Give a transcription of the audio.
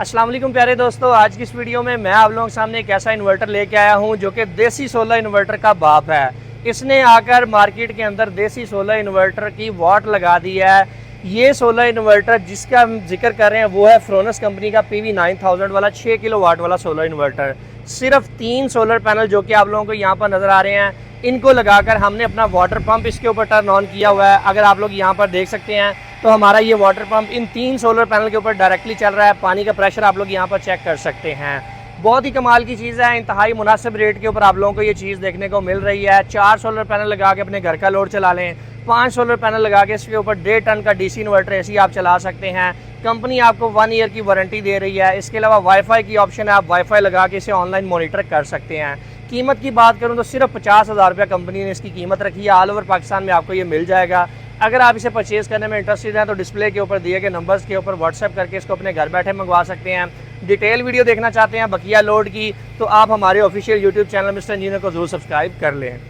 अस्सलाम वालेकुम प्यारे दोस्तों, आज की इस वीडियो में मैं आप लोगों के सामने एक ऐसा इन्वर्टर लेके आया हूं जो कि देसी सोलर इन्वर्टर का बाप है। इसने आकर मार्केट के अंदर देसी सोलर इन्वर्टर की वाट लगा दी है। ये सोलर इन्वर्टर जिसका हम जिक्र कर रहे हैं वो है फ्रोनस कंपनी का PV9000 वाला 6 किलोवाट वाला सोलर इन्वर्टर। सिर्फ 3 सोलर पैनल जो कि आप लोगों को यहाँ पर नज़र आ रहे हैं, इनको लगाकर हमने अपना वाटर पंप इसके ऊपर टर्न ऑन किया हुआ है। अगर आप लोग यहाँ पर देख सकते हैं तो हमारा ये water pump in 3 solar panel के ऊपर डायरेक्टली चल रहा है। पानी का प्रेशर आप लोग यहाँ पर चेक कर सकते हैं। बहुत ही कमाल की चीज़ है। इंतहाई मुनासिब रेट के ऊपर आप लोगों को ये चीज़ देखने को मिल रही है। 4 सोलर पैनल लगा के अपने घर का लोड चला लें, 5 सोलर पैनल लगा के इसके ऊपर 1.5 टन का DC इन्वर्टर ऐसी आप चला सकते हैं। कंपनी आपको 1 ईयर की वारंटी दे रही है। इसके अलावा वाईफाई की ऑप्शन है, आप वाईफाई लगा के इसे ऑनलाइन मॉनिटर कर सकते हैं। कीमत की बात करूं तो सिर्फ 50,000 रुपये कंपनी ने इसकी कीमत रखी है। ऑल ओवर पाकिस्तान में आपको ये मिल जाएगा। अगर आप इसे परचेज़ करने में इंटरेस्टेड हैं तो डिस्प्ले के ऊपर दिए गए नंबर्स के ऊपर व्हाट्सएप करके इसको अपने घर बैठे मंगवा सकते हैं। डिटेल वीडियो देखना चाहते हैं बकिया लोड की तो आप हमारे official YouTube channel mister engineer को जरूर सब्सक्राइब कर लें।